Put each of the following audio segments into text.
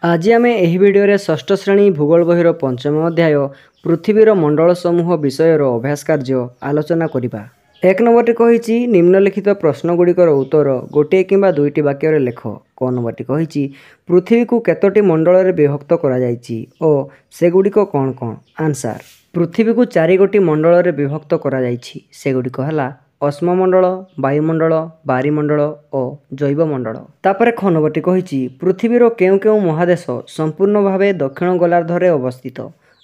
आज आम यह भिडियो षष्ठ श्रेणी भूगोल बहिर पंचम अध्याय पृथ्वीर मंडल समूह विषयर अभ्यास कार्य आलोचना करिबा। एक नंबरटी कही निम्नलिखित प्रश्नगुड़िकर उत्तर गोटे किंबा दुईटी वाक्य लेख। क नंबरटी कही पृथ्वी को केतोटी मंडल विभक्त करा जायछि ओ सेगुड़िक कौन कौन। आंसर पृथ्वी को 4 गोटी मंडल विभक्त करा जायछि। सेगुड़िक हला अश्ममंडल, वायुमंडल, बारीमंडल और जैवमंडल। तापर ख नंबरटी कही पृथ्वीर केउं केउं महादेश संपूर्ण भावे दक्षिण गोलार्धरे अवस्थित।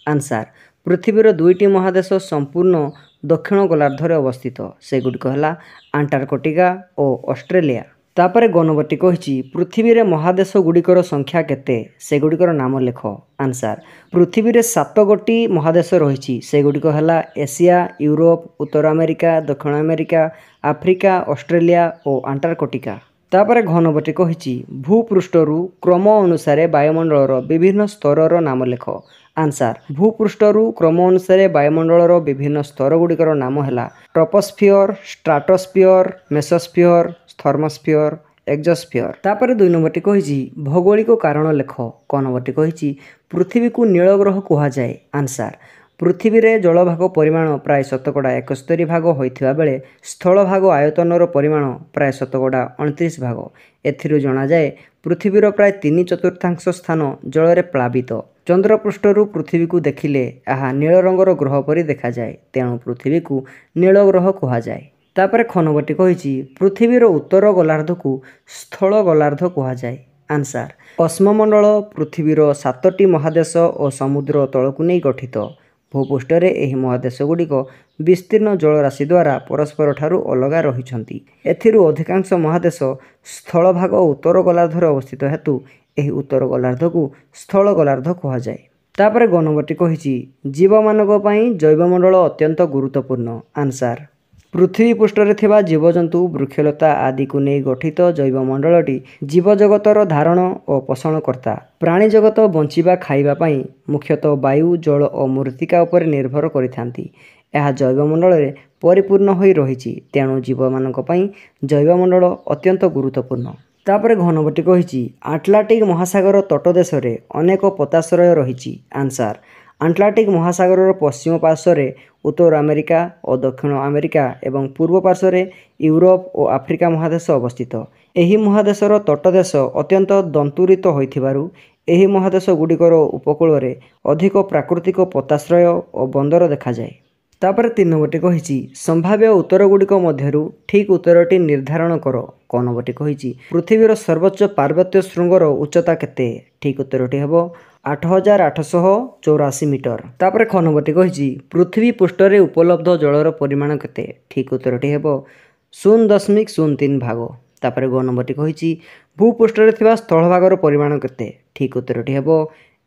आंसर पृथ्वीर 2टी महादेश संपूर्ण दक्षिण गोलार्धरे अवस्थित। सेगुड़िक हला अंटार्कटिका और ऑस्ट्रेलिया। तापर ग नंबरटी कही पृथ्वी रे महादेश गुड़िकर संख्या केते, सेगुड़िकर नाम लेख। आंसर पृथ्वी रे 7 गोटी महादेश रही। सेगुड़िक हला एशिया, यूरोप, उत्तर अमेरिका, दक्षिण अमेरिका, आफ्रिका, ऑस्ट्रेलिया और अंटार्कटिका। तापर घ नंबरटी कही भूपृष्ठरु क्रम अनुसार वायुमंडलर विभिन्न स्तरर नाम लेख। आंसर भूपृष्ठरु क्रम अनुसार वायुमंडलर विभिन्न स्तर गुड़िकर नाम है troposphere, stratosphere, mesosphere, thermosphere, exosphere. तापर 2 नंबरटी कही भौगोलिक कारण लेख। क नंबरटी कही पृथ्वी को नील ग्रह कहा जाए। आंसर पृथ्वी रे जलभाग परिमाण प्राय 71 भाग होइथिबा बेले स्थल भाग आयतनर परिमाण प्राय 29 भाग। एथिरु जणा जाए पृथ्वीर प्राय 3/4 स्थान जल प्लावित। चंद्रपृष्ठरु पृथ्वी को देखिले यह नील रंगर ग्रह परि देखा जाए, तेणु पृथ्वी को नील ग्रह कहा जाए। तापर ख नंबरटी कही पृथ्वीर उत्तर गोलार्ध को स्थल गोलार्ध कहा जाए। आंसर अश्ममंडल पृथ्वीर 7टी महादेश और समुद्र तलकु नहीं गठित। भूपृष्ठरे एही महादेश गुड़िक विस्तीर्ण जलराशि द्वारा परस्पर ठारू अलगा रहिछंती। एथिरु अधिकांश महादेश स्थल भाग उत्तर गोलार्धरे अवस्थित हेतु एही उत्तर गोलार्ध को स्थल गोलार्ध कहा जाए। तापर ग नंबरटी कही जीवमानक पई जैवमंडल अत्यंत गुरुत्वपूर्ण। आंसर पृथ्वी पृष्ठरे थिबा जीवजंतु, वृक्षलता आदि को नहीं गठित जैवमंडलटी जीवजगतर धारण और पोषणकर्ता। प्राणी जगत बंचिबा खाइबा पई मुख्यतः वायु, जल और मृत्तिका उपर निर्भर करिथांती। यह जैवमंडल रे परिपूर्ण होई रहिछि, तेणु जीवमानक पई जैवमंडल अत्यंत गुरुत्वपूर्ण। तापर घ नंबरटी कही आटलांटिक महासागर तटदेश रे अनेक पोताश्रय रहिछि। आंसर आटलांटिक महासागर पश्चिम पार्श्व उत्तर अमेरिका और दक्षिण अमेरिका एवं पूर्व पार्श्व यूरोप और आफ्रिका महादेश अवस्थित। एही महादेशर तटदेश अत्यंत दंतुरित होइथिबारु एही महादेश गुड़िकर उपकूल रे अधिक प्राकृतिक पोताश्रय और बंदर देखा जाए। तापर 3 नंबरटी कही संभाव्य उत्तर गुड़िक मध्यरु ठीक उत्तरटी निर्धारण कर। क नंबरटी कही पृथ्वीर सर्वोच्च पार्वत्य शृंगर उच्चता केते, ठीक उत्तरटी हेबो 8884 मीटर। तापर ख नंबरटी कही पृथ्वी पृष्ठरे उपलब्ध जलर परिमाण केते, ठीक उत्तरटी हेबो 0.03 भाग। तापर ग नंबरटी कही भूपृष्ठरे थिबा स्थल भागर परिमाण केते, ठीक उत्तरटी हेबो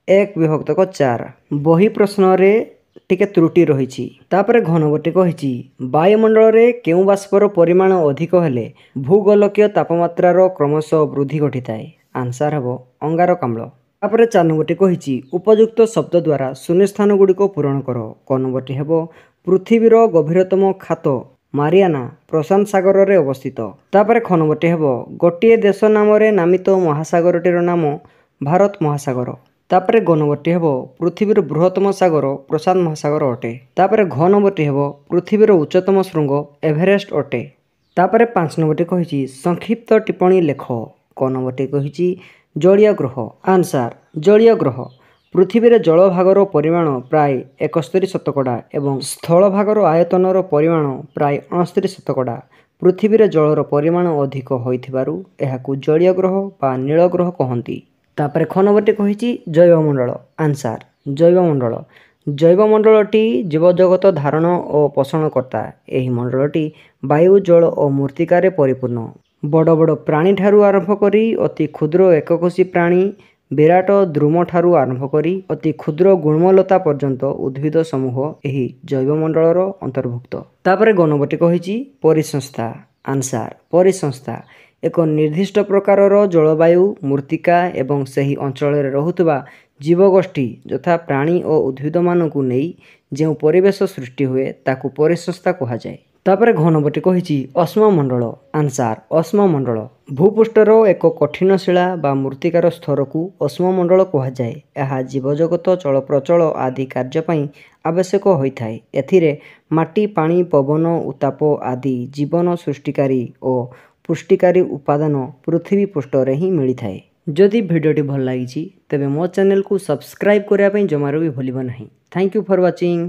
1/4। बही प्रश्न रे टिके त्रुटि रही। तापर घ नंबरटी कही वायुमंडल रे केउं बाष्पर परिमाण अधिक हेले भूगोलकीय तापमात्रार क्रमशः वृद्धि घटिताए। आंसर हेबो अंगारकाम्ल। तापर 4 नंबरटी कही उपयुक्त शब्द द्वारा शून्यस्थान गुड़िक पूरण कर। क नंबरटी हेबो पृथ्वीर गभीरतम खात मारियाना प्रशांत सागर रे अवस्थित। तापर ख नंबरटी हेबो गोटिए देश नाम रे नामित महासागरटीर नाम भारत महासागर। तापर ग नंबरटी हेबो पृथ्वीर बृहत्तम सागर प्रशांत महासागर अटे। तापर घ नंबरटी हेबो पृथ्वीर उच्चतम शृंग एवरेस्ट अटे। तापर 5 नंबरटी कही संक्षिप्त टिप्पणी लेख। क नंबरटी कही जलीय ग्रह। आंसर जलीय ग्रह पृथ्वीर जल भागर परिमाण प्राय 71% एवं स्थल भागर आयतनर परिमाण प्राय 69%। पृथ्वीर जलर परिमाण अधिक होइथिबारु एहाकु जलीय ग्रह बा नील ग्रह कहंती। तापर ख नंबरटी कही जैवमंडल। आंसर जैवमंडल जैवमंडलटी जीवजगत धारण और पोषणकर्ता। एही मंडलटी वायु, जल और मृत्तिकार परिपूर्ण। बड़ बड़ प्राणी ठारू आरंभ करी अति क्षुद्र एककोशी प्राणी, विराट द्रुम ठारू आरंभ करी अति क्षुद्र गुण्मलता पर्यंत उद्भिद समूह एही जैवमंडलर अंतर्भुक्त। तापर ग नंबरटी कही परिसंस्था। आंसर परिसंस्था एक निर्दिष्ट प्रकारर जलवायु, मृत्तिका एवं सही अंचल रहुतबा जीवगोष्ठी यथा प्राणी और उद्भिद मानकु नहीं जो परिवेश सृष्टि हुए ताकू परिसंस्था कहा जाए। ତାପରେ ଘ ନମ୍ବରଟି କହିଛି ଅଶ୍ମମଣ୍ଡଳ। ଆନ୍ସାର ଅଶ୍ମମଣ୍ଡଳ। ଭୂପୃଷ୍ଠର ଏକ କଠିନ ଶିଳା ବା ମୃତ୍ତିକାର ସ୍ତରକୁ ଅଶ୍ମମଣ୍ଡଳ କୁହାଯାଏ। ଏହା ଜୀବଜଗତ ଚଳପ୍ରଚଳ ଆଦି କାର୍ଯ୍ୟ ପାଇଁ ଆବଶ୍ୟକ ହୋଇଥାଏ। ଏଥିରେ ମାଟି, ପାଣି, ପବନ, ଉତ୍ତାପ ଆଦି ଜୀବନ ସୃଷ୍ଟିକାରୀ ଓ ପୁଷ୍ଟିକାରୀ ଉପାଦାନ ପୃଥିବୀ ପୃଷ୍ଠରେ ହିଁ ମିଳିଥାଏ। ଯଦି ଭିଡ଼ିଓଟି ଭଲ ଲାଗିଛି ତେବେ ମୋ ଚ୍ୟାନେଲକୁ ସବସ୍କ୍ରାଇବ୍ କରିବା ପାଇଁ ଜମାରୁ ବି ଭୁଲିବ ନାହିଁ। Thank you for watching.